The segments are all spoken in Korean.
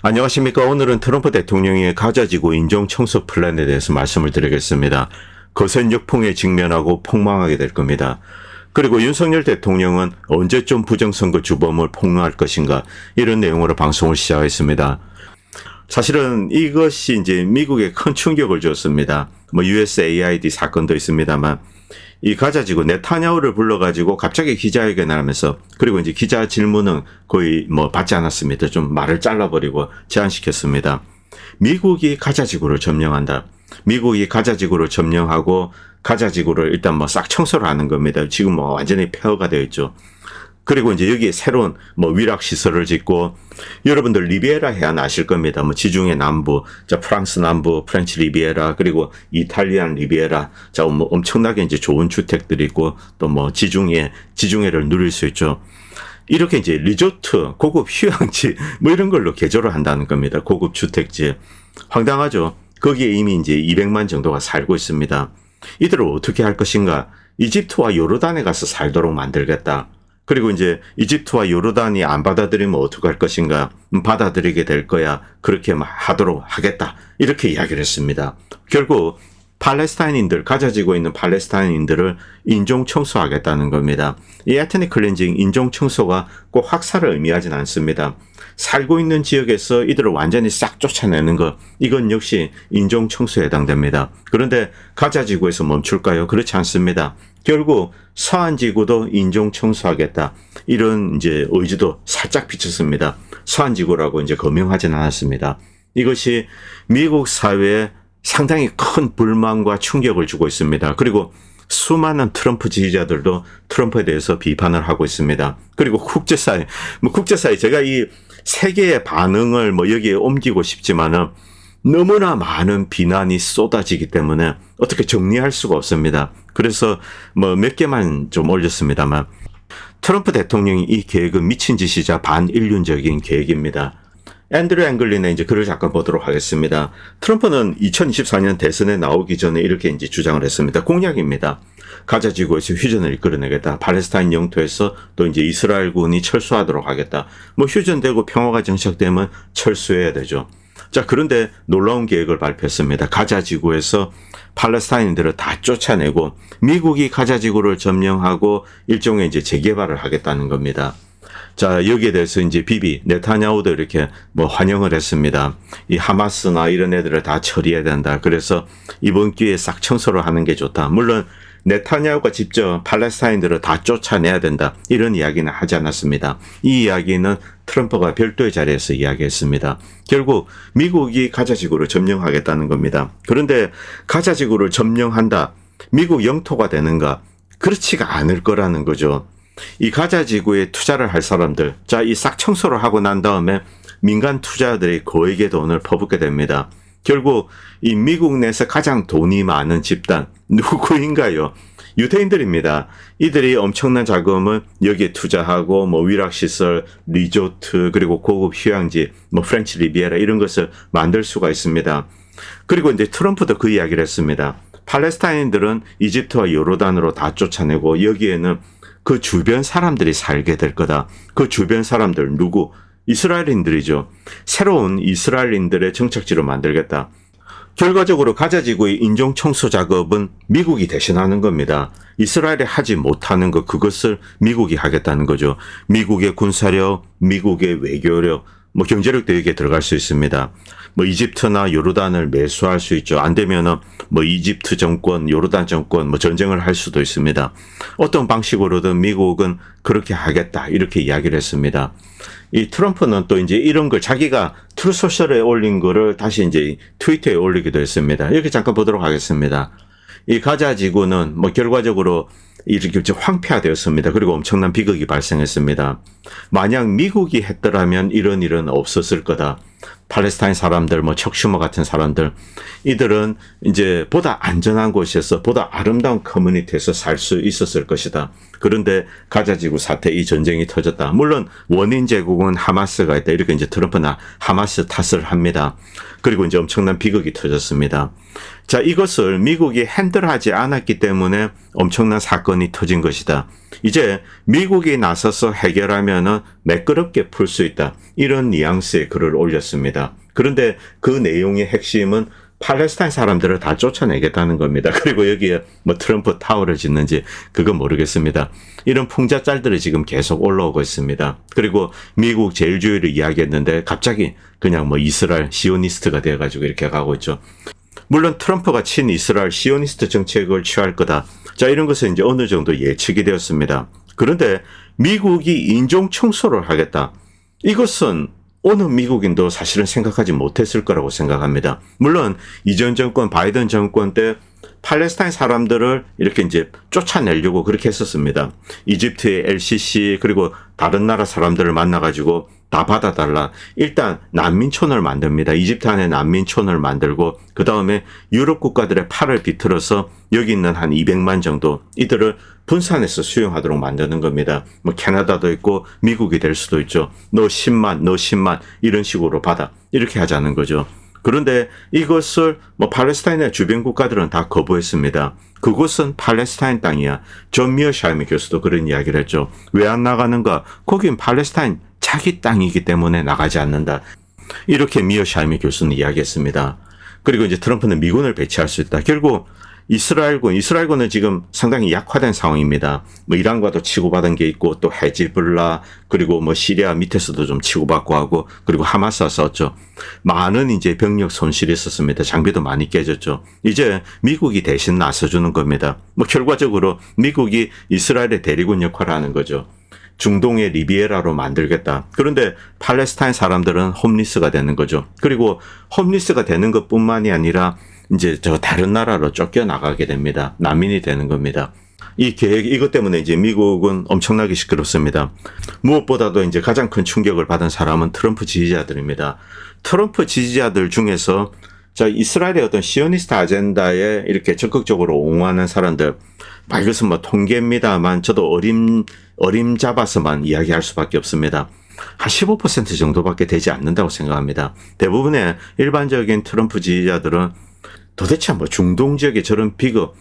안녕하십니까. 오늘은 트럼프 대통령의 가자지구 인종청소 플랜에 대해서 말씀을 드리겠습니다. 거센 역풍에 직면하고 폭망하게 될 겁니다. 그리고 윤석열 대통령은 언제쯤 부정선거 주범을 폭로할 것인가, 이런 내용으로 방송을 시작했습니다. 사실은 이것이 이제 미국에 큰 충격을 줬습니다. USAID 사건도 있습니다만, 이 가자지구 네타냐후를 불러가지고 갑자기 기자회견을 하면서, 그리고 이제 기자 질문은 거의 받지 않았습니다. 좀 말을 잘라버리고 제안시켰습니다. 미국이 가자지구를 점령한다. 미국이 가자지구를 점령하고 가자지구를 일단 싹 청소를 하는 겁니다. 지금 완전히 폐허가 되어 있죠. 그리고 이제 여기에 새로운 위락 시설을 짓고, 여러분들 리비에라 해안 아실 겁니다. 지중해 남부, 프랑스 남부, 프렌치 리비에라, 그리고 이탈리안 리비에라. 엄청나게 이제 좋은 주택들이 있고, 또 지중해를 누릴 수 있죠. 이렇게 이제 리조트, 고급 휴양지, 이런 걸로 개조를 한다는 겁니다. 고급 주택지. 황당하죠. 거기에 이미 이제 200만 정도가 살고 있습니다. 이들을 어떻게 할 것인가? 이집트와 요르단에 가서 살도록 만들겠다. 그리고 이제 이집트와 요르단이 안 받아들이면 어떻게 할 것인가? 받아들이게 될 거야. 그렇게 하도록 하겠다. 이렇게 이야기를 했습니다. 결국 팔레스타인인들, 가자지구에 있는 팔레스타인인들을 인종 청소하겠다는 겁니다. 이 에트닉 클렌징, 인종 청소가 꼭 학살을 의미하진 않습니다. 살고 있는 지역에서 이들을 완전히 싹 쫓아내는 것, 이건 역시 인종 청소에 해당됩니다. 그런데 가자지구에서 멈출까요? 그렇지 않습니다. 결국 서한지구도 인종 청소하겠다, 이런 이제 의지도 살짝 비쳤습니다. 서한지구라고 이제 거명하진 않았습니다. 이것이 미국 사회에 상당히 큰 불만과 충격을 주고 있습니다. 그리고 수많은 트럼프 지지자들도 트럼프에 대해서 비판을 하고 있습니다. 그리고 국제사회, 제가 이 세계의 반응을 여기에 옮기고 싶지만은 너무나 많은 비난이 쏟아지기 때문에 어떻게 정리할 수가 없습니다. 그래서 몇 개만 좀 올렸습니다만, 트럼프 대통령이 이 계획은 미친 짓이자 반인륜적인 계획입니다. 앤드류 앵글린의 이제 글을 잠깐 보도록 하겠습니다. 트럼프는 2024년 대선에 나오기 전에 이렇게 이제 주장을 했습니다. 공약입니다. 가자지구에서 휴전을 이끌어내겠다. 팔레스타인 영토에서 또 이제 이스라엘군이 철수하도록 하겠다. 휴전되고 평화가 정착되면 철수해야 되죠. 자, 그런데 놀라운 계획을 발표했습니다. 가자지구에서 팔레스타인들을 다 쫓아내고 미국이 가자지구를 점령하고 일종의 이제 재개발을 하겠다는 겁니다. 자, 여기에 대해서 이제 비비 네타냐후도 이렇게 환영을 했습니다. 이 하마스나 이런 애들을 다 처리해야 된다. 그래서 이번 기회에 싹 청소를 하는 게 좋다. 물론 네타냐후가 직접 팔레스타인들을 다 쫓아내야 된다, 이런 이야기는 하지 않았습니다. 이 이야기는 트럼프가 별도의 자리에서 이야기했습니다. 결국 미국이 가자지구를 점령하겠다는 겁니다. 그런데 가자지구를 점령한다, 미국 영토가 되는가? 그렇지가 않을 거라는 거죠. 이 가자지구에 투자를 할 사람들, 자, 이 싹 청소를 하고 난 다음에 민간 투자들이 거액의 돈을 퍼붓게 됩니다. 결국 이 미국 내에서 가장 돈이 많은 집단, 누구인가요? 유태인들입니다. 이들이 엄청난 자금을 여기에 투자하고 위락시설, 리조트, 그리고 고급 휴양지, 프렌치 리비에라 이런 것을 만들 수가 있습니다. 그리고 이제 트럼프도 그 이야기를 했습니다. 팔레스타인들은 이집트와 요르단으로 다 쫓아내고 여기에는 그 주변 사람들이 살게 될 거다. 그 주변 사람들 누구? 이스라엘인들이죠. 새로운 이스라엘인들의 정착지로 만들겠다. 결과적으로 가자지구의 인종 청소 작업은 미국이 대신하는 겁니다. 이스라엘이 하지 못하는 것, 그것을 미국이 하겠다는 거죠. 미국의 군사력, 미국의 외교력, 경제력도 여기에 들어갈 수 있습니다. 이집트나 요르단을 매수할 수 있죠. 안 되면은 이집트 정권, 요르단 정권 전쟁을 할 수도 있습니다. 어떤 방식으로든 미국은 그렇게 하겠다, 이렇게 이야기를 했습니다. 이 트럼프는 또 이제 이런 걸 자기가 트루소셜에 올린 거를 다시 이제 트위터에 올리기도 했습니다. 이렇게 잠깐 보도록 하겠습니다. 이 가자지구는 결과적으로 이렇게 황폐화되었습니다. 그리고 엄청난 비극이 발생했습니다. 만약 미국이 했더라면 이런 일은 없었을 거다. 팔레스타인 사람들, 척슈머 같은 사람들, 이들은 이제 보다 안전한 곳에서, 보다 아름다운 커뮤니티에서 살 수 있었을 것이다. 그런데 가자지구 사태, 이 전쟁이 터졌다. 물론 원인 제공은 하마스가 있다. 이렇게 이제 트럼프는 하마스 탓을 합니다. 그리고 이제 엄청난 비극이 터졌습니다. 자, 이것을 미국이 핸들하지 않았기 때문에 엄청난 사건이 터진 것이다. 이제 미국이 나서서 해결하면은 매끄럽게 풀 수 있다. 이런 뉘앙스의 글을 올렸습니다. 그런데 그 내용의 핵심은 팔레스타인 사람들을 다 쫓아내겠다는 겁니다. 그리고 여기에 뭐 트럼프 타워를 짓는지 그건 모르겠습니다. 이런 풍자짤들이 지금 계속 올라오고 있습니다. 그리고 미국 제일주의를 이야기했는데 갑자기 그냥 뭐 이스라엘 시오니스트가 돼가지고 이렇게 가고 있죠. 물론 트럼프가 친 이스라엘 시오니스트 정책을 취할 거다. 자, 이런 것은 이제 어느 정도 예측이 되었습니다. 그런데 미국이 인종 청소를 하겠다. 이것은 어느 미국인도 사실은 생각하지 못했을 거라고 생각합니다. 물론 이전 정권 바이든 정권 때 팔레스타인 사람들을 이렇게 이제 쫓아내려고 그렇게 했었습니다. 이집트의 LCC 그리고 다른 나라 사람들을 만나가지고 다 받아달라. 일단 난민촌을 만듭니다. 이집트 안에 난민촌을 만들고 그 다음에 유럽 국가들의 팔을 비틀어서 여기 있는 한 200만 정도 이들을 분산해서 수용하도록 만드는 겁니다. 뭐 캐나다도 있고 미국이 될 수도 있죠. 너 10만, 너 10만 이런 식으로 받아. 이렇게 하자는 거죠. 그런데 이것을 뭐 팔레스타인의 주변 국가들은 다 거부했습니다. 그곳은 팔레스타인 땅이야. 존 미어샤이미 교수도 그런 이야기를 했죠. 왜 안 나가는가? 거긴 팔레스타인 자기 땅이기 때문에 나가지 않는다. 이렇게 미어샤이미 교수는 이야기했습니다. 그리고 이제 트럼프는 미군을 배치할 수 있다. 결국 이스라엘군은 지금 상당히 약화된 상황입니다. 뭐 이란과도 치고받은 게 있고 또 헤즈볼라 그리고 뭐 시리아 밑에서도 좀 치고받고 하고 그리고 하마스와 싸웠죠. 많은 이제 병력 손실이 있었습니다. 장비도 많이 깨졌죠. 이제 미국이 대신 나서주는 겁니다. 뭐 결과적으로 미국이 이스라엘의 대리군 역할을 하는 거죠. 중동의 리비에라로 만들겠다. 그런데 팔레스타인 사람들은 홈리스가 되는 거죠. 그리고 홈리스가 되는 것뿐만이 아니라 이제 저 다른 나라로 쫓겨나가게 됩니다. 난민이 되는 겁니다. 이 계획, 이것 때문에 이제 미국은 엄청나게 시끄럽습니다. 무엇보다도 이제 가장 큰 충격을 받은 사람은 트럼프 지지자들입니다. 트럼프 지지자들 중에서 자, 이스라엘의 어떤 시오니스트 아젠다에 이렇게 적극적으로 옹호하는 사람들, 이것은 뭐 통계입니다만 저도 어림잡아서만 이야기할 수밖에 없습니다. 한 15% 정도밖에 되지 않는다고 생각합니다. 대부분의 일반적인 트럼프 지지자들은 도대체 뭐 중동 지역의 저런 비극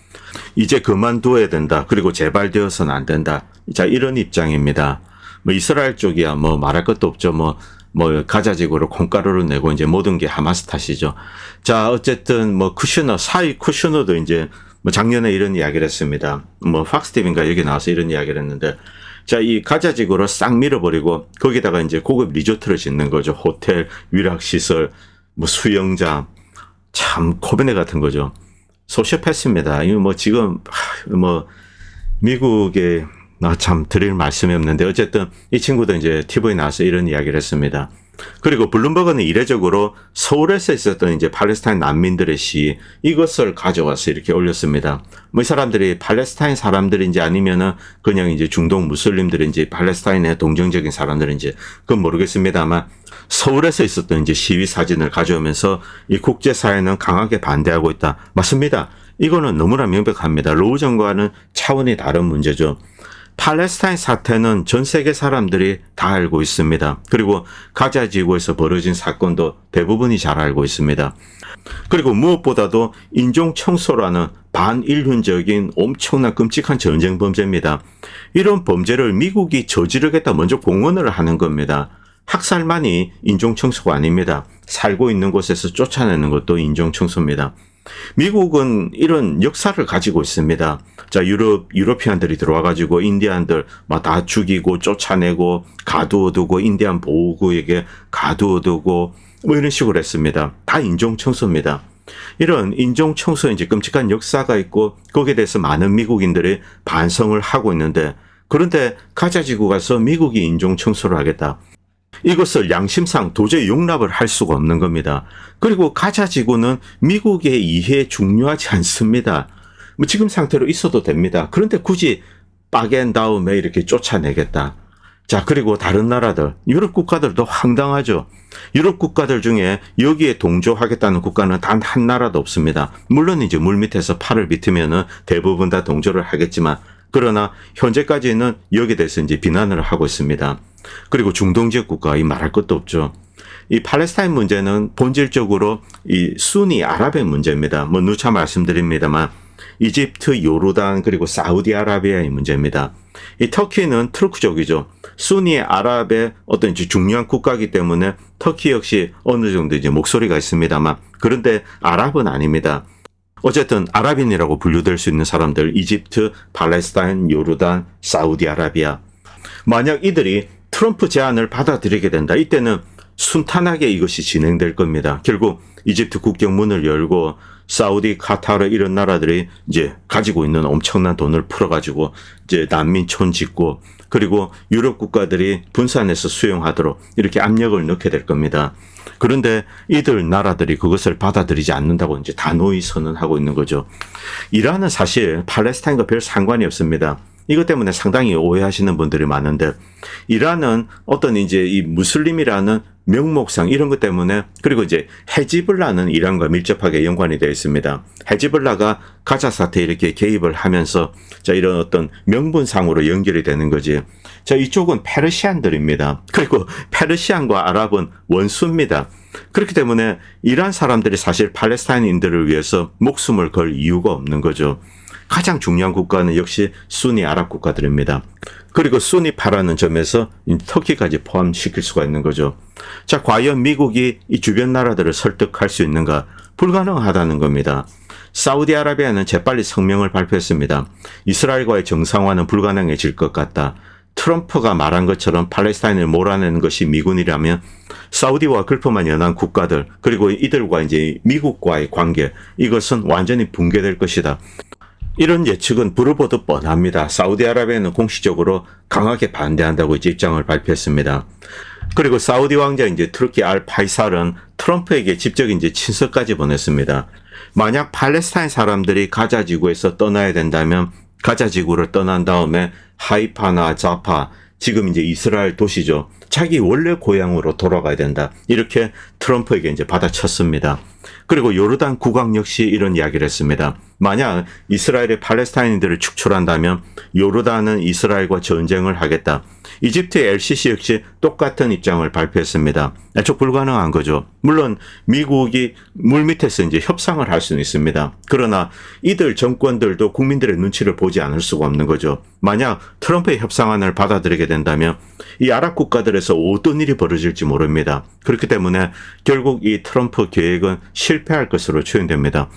이제 그만둬야 된다. 그리고 재발되어서는 안 된다. 자, 이런 입장입니다. 뭐 이스라엘 쪽이야 뭐 말할 것도 없죠. 뭐 가자지구로 콩가루를 내고 이제 모든 게 하마스 탓이죠. 자, 어쨌든 뭐 사이 쿠슈너도 이제 뭐 작년에 이런 이야기를 했습니다. 뭐 팍스 TV인가 여기 나와서 이런 이야기를 했는데 자, 이 가자지구로 싹 밀어버리고 거기다가 이제 고급 리조트를 짓는 거죠. 호텔, 위락시설, 뭐 수영장. 참 코베네 같은 거죠. 소시오패스입니다. 이거 뭐 지금 뭐 미국에 참 드릴 말씀이 없는데 어쨌든 이 친구도 이제 TV에 나와서 이런 이야기를 했습니다. 그리고 블룸버그는 이례적으로 서울에서 있었던 이제 팔레스타인 난민들의 시 이것을 가져와서 이렇게 올렸습니다. 뭐 이 사람들이 팔레스타인 사람들인지 아니면은 그냥 이제 중동 무슬림들인지 팔레스타인의 동정적인 사람들인지 그건 모르겠습니다만 서울에서 있었던 이제 시위 사진을 가져오면서 이 국제사회는 강하게 반대하고 있다. 맞습니다. 이거는 너무나 명백합니다. 로우정과는 차원이 다른 문제죠. 팔레스타인 사태는 전 세계 사람들이 다 알고 있습니다. 그리고 가자 지구에서 벌어진 사건도 대부분이 잘 알고 있습니다. 그리고 무엇보다도 인종 청소라는 반인륜적인 엄청난 끔찍한 전쟁 범죄입니다. 이런 범죄를 미국이 저지르겠다 먼저 공언을 하는 겁니다. 학살만이 인종 청소가 아닙니다. 살고 있는 곳에서 쫓아내는 것도 인종 청소입니다. 미국은 이런 역사를 가지고 있습니다. 자, 유러피안들이 들어와가지고 인디안들 막 다 죽이고 쫓아내고 가두어두고 인디안 보호구역에 가두어두고 뭐 이런 식으로 했습니다. 다 인종청소입니다. 이런 인종청소에 이제 끔찍한 역사가 있고 거기에 대해서 많은 미국인들이 반성을 하고 있는데 그런데 가자지구 가서 미국이 인종청소를 하겠다. 이것을 양심상 도저히 용납을 할 수가 없는 겁니다. 그리고 가자지구는 미국의 이해에 중요하지 않습니다. 뭐 지금 상태로 있어도 됩니다. 그런데 굳이 빠갠 다음에 이렇게 쫓아내겠다. 자, 그리고 다른 나라들, 유럽 국가들도 황당하죠. 유럽 국가들 중에 여기에 동조하겠다는 국가는 단 한 나라도 없습니다. 물론 이제 물밑에서 팔을 비트면은 대부분 다 동조를 하겠지만 그러나 현재까지는 여기에 대해서 이제 비난을 하고 있습니다. 그리고 중동 지역 국가 이 말할 것도 없죠. 이 팔레스타인 문제는 본질적으로 이 순위 아랍의 문제입니다. 뭐 누차 말씀드립니다만 이집트, 요르단 그리고 사우디아라비아의 문제입니다. 이 터키는 투르크족이죠. 순니 아랍의 어떤 중요한 국가이기 때문에 터키 역시 어느 정도 이제 목소리가 있습니다만, 그런데 아랍은 아닙니다. 어쨌든 아랍인이라고 분류될 수 있는 사람들, 이집트, 팔레스타인, 요르단, 사우디아라비아. 만약 이들이 트럼프 제안을 받아들이게 된다. 이때는 순탄하게 이것이 진행될 겁니다. 결국 이집트 국경 문을 열고 사우디, 카타르 이런 나라들이 이제 가지고 있는 엄청난 돈을 풀어가지고 이제 난민촌 짓고, 그리고 유럽 국가들이 분산해서 수용하도록 이렇게 압력을 넣게 될 겁니다. 그런데 이들 나라들이 그것을 받아들이지 않는다고 이제 단호히 선언하고 있는 거죠. 이란은 사실 팔레스타인과 별 상관이 없습니다. 이것 때문에 상당히 오해하시는 분들이 많은데, 이란은 어떤 이제 이 무슬림이라는 명목상 이런 것 때문에, 그리고 이제 헤즈볼라는 이란과 밀접하게 연관이 되어 있습니다. 헤즈볼라가 가자 사태에 이렇게 개입을 하면서 자, 이런 어떤 명분상으로 연결이 되는 거지. 자, 이쪽은 페르시안들입니다. 그리고 페르시안과 아랍은 원수입니다. 그렇기 때문에 이란 사람들이 사실 팔레스타인인들을 위해서 목숨을 걸 이유가 없는 거죠. 가장 중요한 국가는 역시 순니 아랍 국가들입니다. 그리고 순니파라는 점에서 터키까지 포함시킬 수가 있는 거죠. 자, 과연 미국이 이 주변 나라들을 설득할 수 있는가? 불가능하다는 겁니다. 사우디아라비아는 재빨리 성명을 발표했습니다. 이스라엘과의 정상화는 불가능해질 것 같다. 트럼프가 말한 것처럼 팔레스타인을 몰아내는 것이 미군이라면 사우디와 걸프만 연한 국가들, 그리고 이들과 이제 미국과의 관계, 이것은 완전히 붕괴될 것이다. 이런 예측은 불을 보듯 뻔합니다. 사우디아라비아는 공식적으로 강하게 반대한다고 이제 입장을 발표했습니다. 그리고 사우디 왕자 이제 투르키 알 파이살은 트럼프에게 직접 이제 친서까지 보냈습니다. 만약 팔레스타인 사람들이 가자 지구에서 떠나야 된다면 가자 지구를 떠난 다음에 하이파나 자파, 지금 이제 이스라엘 도시죠. 자기 원래 고향으로 돌아가야 된다. 이렇게 트럼프에게 이제 받아쳤습니다. 그리고 요르단 국왕 역시 이런 이야기를 했습니다. 만약 이스라엘의 팔레스타인들을 축출한다면 요르단은 이스라엘과 전쟁을 하겠다. 이집트의 LCC 역시 똑같은 입장을 발표했습니다. 애초 불가능한 거죠. 물론 미국이 물밑에서 이제 협상을 할 수는 있습니다. 그러나 이들 정권들도 국민들의 눈치를 보지 않을 수가 없는 거죠. 만약 트럼프의 협상안을 받아들이게 된다면 이 아랍 국가들에서 어떤 일이 벌어질지 모릅니다. 그렇기 때문에 결국 이 트럼프 계획은 실패할 것으로 추정됩니다.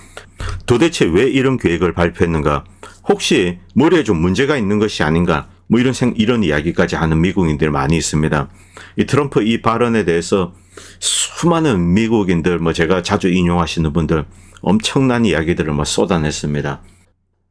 도대체 왜 이런 계획을 발표했는가? 혹시 머리에 좀 문제가 있는 것이 아닌가? 뭐 이런 이야기까지 하는 미국인들 많이 있습니다. 이 트럼프 이 발언에 대해서 수많은 미국인들, 제가 자주 인용하시는 분들 엄청난 이야기들을 쏟아냈습니다.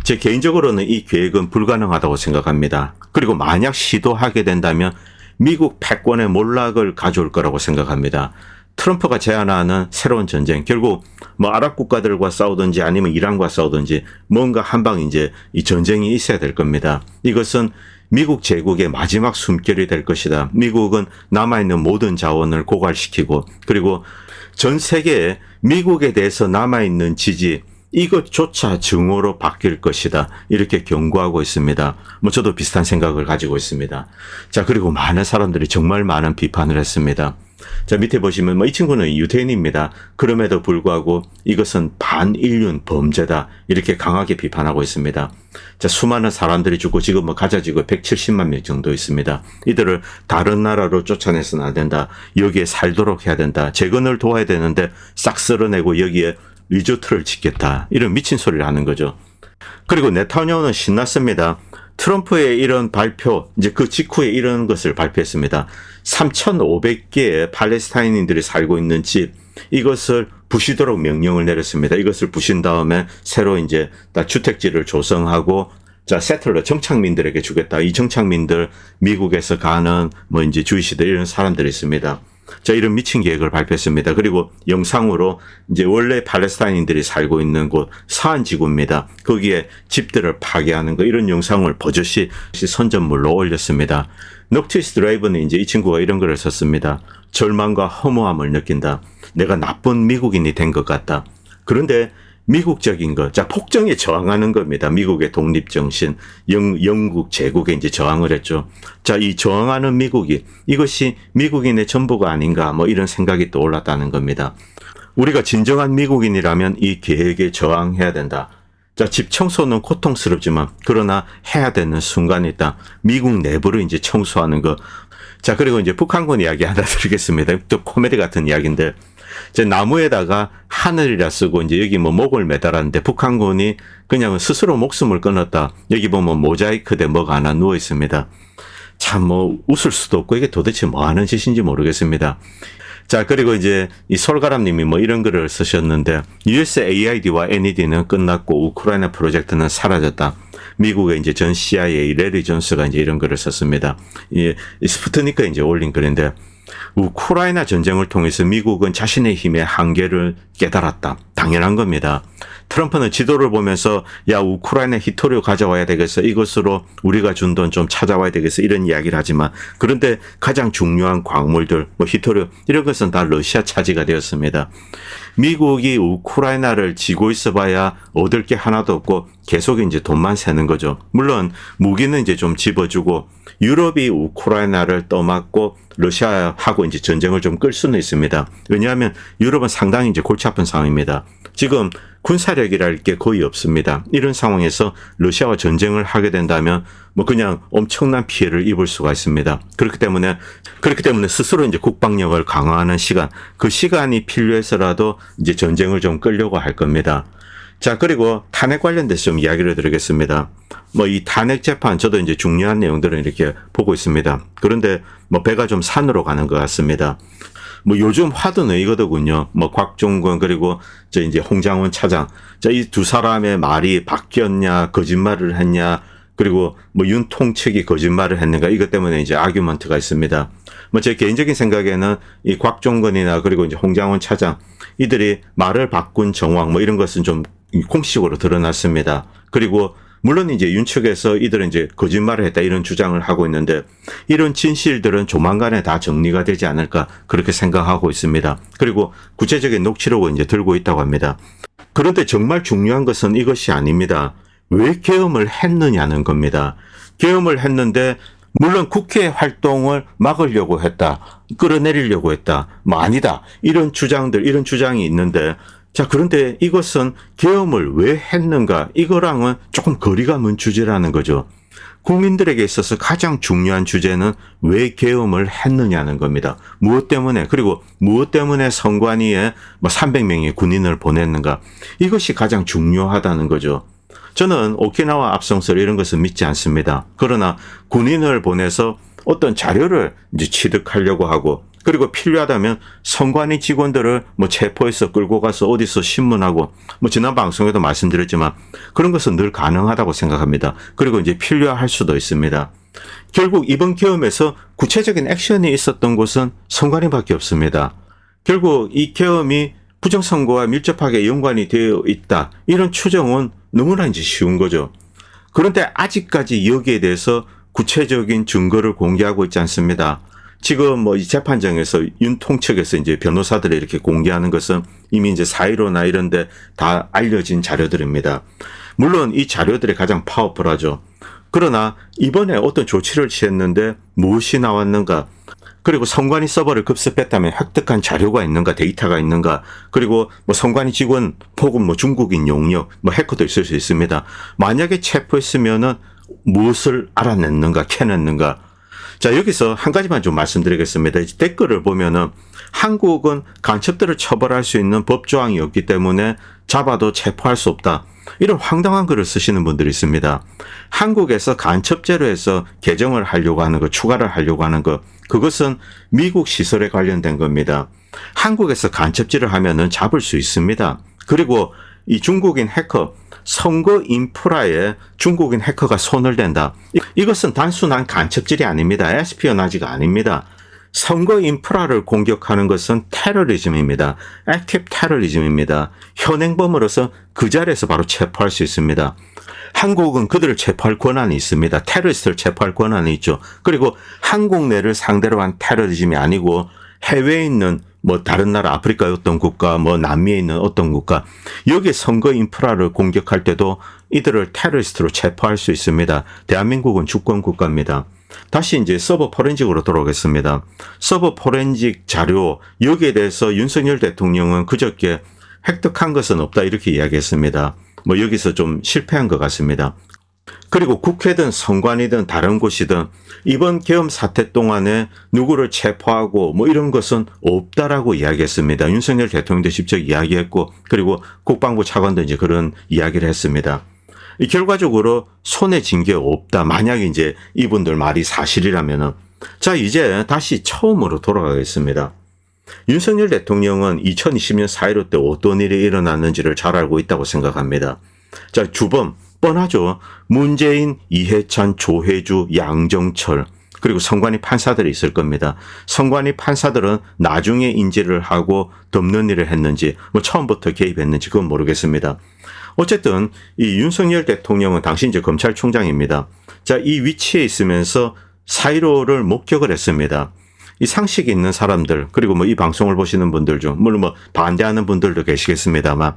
제 개인적으로는 이 계획은 불가능하다고 생각합니다. 그리고 만약 시도하게 된다면 미국 패권의 몰락을 가져올 거라고 생각합니다. 트럼프가 제안하는 새로운 전쟁, 결국 아랍 국가들과 싸우든지 아니면 이란과 싸우든지 뭔가 한방 이제 이 전쟁이 있어야 될 겁니다. 이것은 미국 제국의 마지막 숨결이 될 것이다. 미국은 남아있는 모든 자원을 고갈시키고, 그리고 전 세계에 미국에 대해서 남아있는 지지, 이것조차 증오로 바뀔 것이다. 이렇게 경고하고 있습니다. 저도 비슷한 생각을 가지고 있습니다. 자, 그리고 많은 사람들이 정말 많은 비판을 했습니다. 자, 밑에 보시면 이 친구는 유대인입니다. 그럼에도 불구하고 이것은 반인륜 범죄다. 이렇게 강하게 비판하고 있습니다. 자, 수많은 사람들이 죽고 지금 가자 지구 170만 명 정도 있습니다. 이들을 다른 나라로 쫓아내서는 안 된다. 여기에 살도록 해야 된다. 재건을 도와야 되는데 싹 쓸어내고 여기에 리조트를 짓겠다. 이런 미친 소리를 하는 거죠. 그리고 네타냐후는 신났습니다. 트럼프의 이런 발표, 이제 그 직후에 이런 것을 발표했습니다. 3,500개의 팔레스타인인들이 살고 있는 집, 이것을 부시도록 명령을 내렸습니다. 이것을 부신 다음에 새로 이제 주택지를 조성하고, 자, 세틀러 정착민들에게 주겠다. 이 정착민들 미국에서 가는 이제 주이시들 이런 사람들이 있습니다. 자, 이런 미친 계획을 발표했습니다. 그리고 영상으로 이제 원래 팔레스타인인들이 살고 있는 곳 사한 지구입니다. 거기에 집들을 파괴하는 거, 이런 영상을 버젓이 선전물로 올렸습니다. 넉티스 드라이브는 이제 이 친구가 이런 글을 썼습니다. 절망과 허무함을 느낀다. 내가 나쁜 미국인이 된 것 같다. 그런데 미국적인 것, 자, 폭정에 저항하는 겁니다. 미국의 독립정신, 영국 제국에 이제 저항을 했죠. 자, 이 저항하는 미국이, 이것이 미국인의 전부가 아닌가, 이런 생각이 떠올랐다는 겁니다. 우리가 진정한 미국인이라면 이 계획에 저항해야 된다. 자, 집 청소는 고통스럽지만 그러나 해야 되는 순간이 있다. 미국 내부를 이제 청소하는 거. 자, 그리고 이제 북한군 이야기 하나 드리겠습니다. 또 코미디 같은 이야기인데, 이제 나무에다가 하늘이라 쓰고 이제 여기 뭐 목을 매달았는데 북한군이 그냥 스스로 목숨을 끊었다. 여기 보면 모자이크 돼 뭐가 하나 누워 있습니다. 참 뭐 웃을 수도 없고 이게 도대체 뭐 하는 짓인지 모르겠습니다. 자, 그리고 이제 이 솔가람님이 뭐 이런 글을 쓰셨는데, USAID와 NED는 끝났고 우크라이나 프로젝트는 사라졌다. 미국의 이제 전 CIA 레리 존스가 이제 이런 글을 썼습니다. 이 스푸트니크에 이제 올린 글인데, 우크라이나 전쟁을 통해서 미국은 자신의 힘의 한계를 깨달았다. 당연한 겁니다. 트럼프는 지도를 보면서 야, 우크라이나 히토류 가져와야 되겠어. 이것으로 우리가 준 돈 좀 찾아와야 되겠어. 이런 이야기를 하지만, 그런데 가장 중요한 광물들, 뭐 히토류 이런 것은 다 러시아 차지가 되었습니다. 미국이 우크라이나를 지고 있어봐야 얻을 게 하나도 없고 계속 이제 돈만 새는 거죠. 물론 무기는 이제 좀 집어주고 유럽이 우크라이나를 떠맡고 러시아하고 이제 전쟁을 좀 끌 수는 있습니다. 왜냐하면 유럽은 상당히 이제 골치 아픈 상황입니다. 지금 군사력이랄 게 거의 없습니다. 이런 상황에서 러시아와 전쟁을 하게 된다면 뭐 그냥 엄청난 피해를 입을 수가 있습니다. 그렇기 때문에 스스로 이제 국방력을 강화하는 시간, 그 시간이 필요해서라도 이제 전쟁을 좀 끌려고 할 겁니다. 자, 그리고 탄핵 관련돼서 좀 이야기를 드리겠습니다. 뭐 이 탄핵 재판 저도 이제 중요한 내용들을 이렇게 보고 있습니다. 그런데 뭐 배가 좀 산으로 가는 것 같습니다. 뭐 요즘 화두는 이거더군요. 뭐 곽종건 그리고 저 이제 홍장원 차장. 자, 이 두 사람의 말이 바뀌었냐, 거짓말을 했냐, 그리고 뭐 윤통책이 거짓말을 했는가, 이것 때문에 이제 아규먼트가 있습니다. 뭐 제 개인적인 생각에는 이 곽종건이나 그리고 이제 홍장원 차장, 이들이 말을 바꾼 정황 뭐 이런 것은 좀 공식적으로 드러났습니다. 그리고 물론 이제 윤 측에서 이들은 이제 거짓말을 했다 이런 주장을 하고 있는데, 이런 진실들은 조만간에 다 정리가 되지 않을까 그렇게 생각하고 있습니다. 그리고 구체적인 녹취록을 이제 들고 있다고 합니다. 그런데 정말 중요한 것은 이것이 아닙니다. 왜 계엄을 했느냐는 겁니다. 계엄을 했는데 물론 국회 활동을 막으려고 했다, 끌어내리려고 했다, 뭐 아니다, 이런 주장들, 이런 주장이 있는데, 자, 그런데 이것은 계엄을 왜 했는가, 이거랑은 조금 거리가 먼 주제라는 거죠. 국민들에게 있어서 가장 중요한 주제는 왜 계엄을 했느냐는 겁니다. 무엇 때문에, 그리고 무엇 때문에 선관위에 뭐 300명의 군인을 보냈는가, 이것이 가장 중요하다는 거죠. 저는 오키나와 압송설 이런 것은 믿지 않습니다. 그러나 군인을 보내서 어떤 자료를 이제 취득하려고 하고, 그리고 필요하다면 선관위 직원들을 뭐 체포해서 끌고 가서 어디서 신문하고, 뭐 지난 방송에도 말씀드렸지만 그런 것은 늘 가능하다고 생각합니다. 그리고 이제 필요할 수도 있습니다. 결국 이번 계엄에서 구체적인 액션이 있었던 곳은 선관위밖에 없습니다. 결국 이 계엄이 부정선거와 밀접하게 연관이 되어 있다, 이런 추정은 너무나 이제 쉬운 거죠. 그런데 아직까지 여기에 대해서 구체적인 증거를 공개하고 있지 않습니다. 지금 뭐 이 재판정에서 윤통 측에서 이제 변호사들이 이렇게 공개하는 것은 이미 이제 4.15나 이런 데 다 알려진 자료들입니다. 물론 이 자료들이 가장 파워풀하죠. 그러나 이번에 어떤 조치를 취했는데 무엇이 나왔는가, 그리고 선관위 서버를 급습했다면 획득한 자료가 있는가, 데이터가 있는가, 그리고 뭐 선관위 직원 혹은 뭐 중국인 용역, 뭐 해커도 있을 수 있습니다. 만약에 체포했으면은 무엇을 알아냈는가, 캐냈는가. 자, 여기서 한 가지만 좀 말씀드리겠습니다. 댓글을 보면은 한국은 간첩들을 처벌할 수 있는 법조항이 없기 때문에 잡아도 체포할 수 없다, 이런 황당한 글을 쓰시는 분들이 있습니다. 한국에서 간첩죄로 해서 개정을 하려고 하는 것, 추가를 하려고 하는 것, 그것은 미국 시설에 관련된 겁니다. 한국에서 간첩죄를 하면은 잡을 수 있습니다. 그리고 이 중국인 해커, 선거 인프라에 중국인 해커가 손을 댄다, 이것은 단순한 간첩질이 아닙니다. 에스피어나지가 아닙니다. 선거 인프라를 공격하는 것은 테러리즘입니다. 액티브 테러리즘입니다. 현행범으로서 그 자리에서 바로 체포할 수 있습니다. 한국은 그들을 체포할 권한이 있습니다. 테러리스트를 체포할 권한이 있죠. 그리고 한국 내를 상대로 한 테러리즘이 아니고 해외에 있는 뭐 다른 나라, 아프리카의 어떤 국가, 뭐 남미에 있는 어떤 국가, 여기 선거 인프라를 공격할 때도 이들을 테러리스트로 체포할 수 있습니다. 대한민국은 주권 국가입니다. 다시 이제 서버 포렌직으로 돌아오겠습니다. 서버 포렌직 자료, 여기에 대해서 윤석열 대통령은 그저께 획득한 것은 없다 이렇게 이야기했습니다. 뭐 여기서 좀 실패한 것 같습니다. 그리고 국회든 선관위든 다른 곳이든 이번 계엄 사태 동안에 누구를 체포하고 뭐 이런 것은 없다라고 이야기했습니다. 윤석열 대통령도 직접 이야기했고 그리고 국방부 차관도 이제 그런 이야기를 했습니다. 결과적으로 손에 쥔 게 없다. 만약에 이제 이분들 말이 사실이라면은 자 이제 다시 처음으로 돌아가겠습니다. 윤석열 대통령은 2020년 4.15 때 어떤 일이 일어났는지를 잘 알고 있다고 생각합니다. 자 주범 뻔하죠. 문재인, 이해찬, 조혜주, 양정철 그리고 선관위 판사들이 있을 겁니다. 선관위 판사들은 나중에 인지를 하고 덮는 일을 했는지 뭐 처음부터 개입했는지 그건 모르겠습니다. 어쨌든 이 윤석열 대통령은 당시 이제 검찰총장입니다. 자, 이 위치에 있으면서 4.15를 목격을 했습니다. 이 상식이 있는 사람들 그리고 뭐 이 방송을 보시는 분들 중 물론 뭐 반대하는 분들도 계시겠습니다만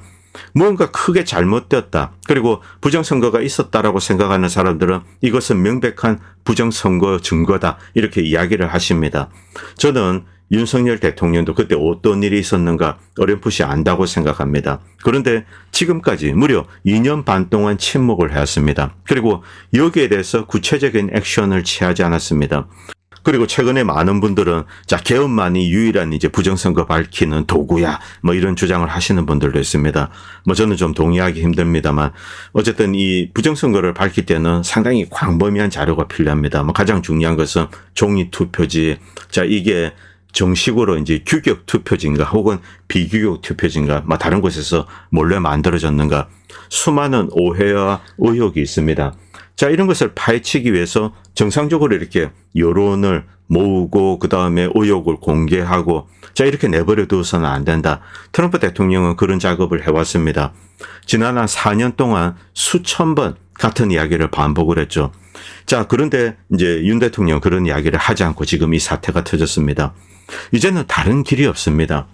무언가 크게 잘못되었다. 그리고 부정선거가 있었다라고 생각하는 사람들은 이것은 명백한 부정선거 증거다. 이렇게 이야기를 하십니다. 저는 윤석열 대통령도 그때 어떤 일이 있었는가 어렴풋이 안다고 생각합니다. 그런데 지금까지 무려 2년 반 동안 침묵을 해왔습니다. 그리고 여기에 대해서 구체적인 액션을 취하지 않았습니다. 그리고 최근에 많은 분들은 자 계엄만이 유일한 이제 부정선거 밝히는 도구야 뭐 이런 주장을 하시는 분들도 있습니다. 뭐 저는 좀 동의하기 힘듭니다만 어쨌든 이 부정선거를 밝힐 때는 상당히 광범위한 자료가 필요합니다. 뭐 가장 중요한 것은 종이 투표지. 자 이게 정식으로 이제 규격 투표지인가 혹은 비규격 투표지인가 뭐 다른 곳에서 몰래 만들어졌는가 수많은 오해와 의혹이 있습니다. 자, 이런 것을 파헤치기 위해서 정상적으로 이렇게 여론을 모으고 그다음에 의혹을 공개하고 자, 이렇게 내버려 두어서는 안 된다. 트럼프 대통령은 그런 작업을 해왔습니다. 지난 한 4년 동안 수천 번 같은 이야기를 반복을 했죠. 자, 그런데 이제 윤 대통령 그런 이야기를 하지 않고 지금 이 사태가 터졌습니다. 이제는 다른 길이 없습니다.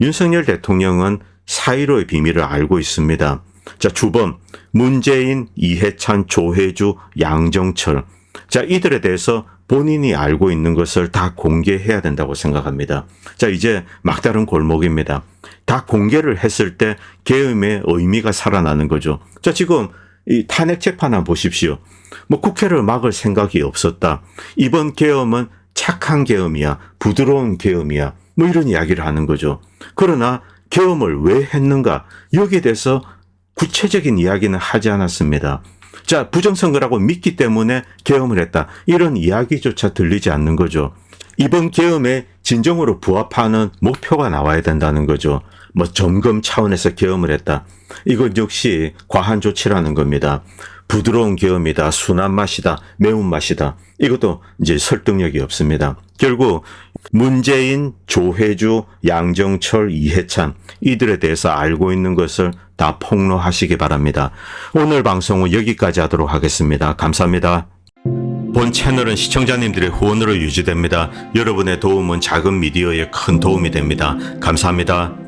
윤석열 대통령은 4.15의 비밀을 알고 있습니다. 자, 주범 문재인, 이해찬, 조혜주, 양정철. 자, 이들에 대해서 본인이 알고 있는 것을 다 공개해야 된다고 생각합니다. 자, 이제 막다른 골목입니다. 다 공개를 했을 때 계엄의 의미가 살아나는 거죠. 자, 지금 이 탄핵 재판을 보십시오. 뭐 국회를 막을 생각이 없었다. 이번 계엄은 착한 계엄이야. 부드러운 계엄이야. 뭐 이런 이야기를 하는 거죠. 그러나 계엄을 왜 했는가? 여기에 대해서 구체적인 이야기는 하지 않았습니다. 자, 부정선거라고 믿기 때문에 계엄을 했다. 이런 이야기조차 들리지 않는 거죠. 이번 계엄에 진정으로 부합하는 목표가 나와야 된다는 거죠. 뭐 점검 차원에서 계엄을 했다. 이건 역시 과한 조치라는 겁니다. 부드러운 계엄이다. 순한 맛이다. 매운 맛이다. 이것도 이제 설득력이 없습니다. 결국 문재인, 조혜주, 양정철, 이해찬 이들에 대해서 알고 있는 것을 다 폭로하시기 바랍니다. 오늘 방송은 여기까지 하도록 하겠습니다. 감사합니다. 본 채널은 시청자님들의 후원으로 유지됩니다. 여러분의 도움은 작은 미디어에 큰 도움이 됩니다. 감사합니다.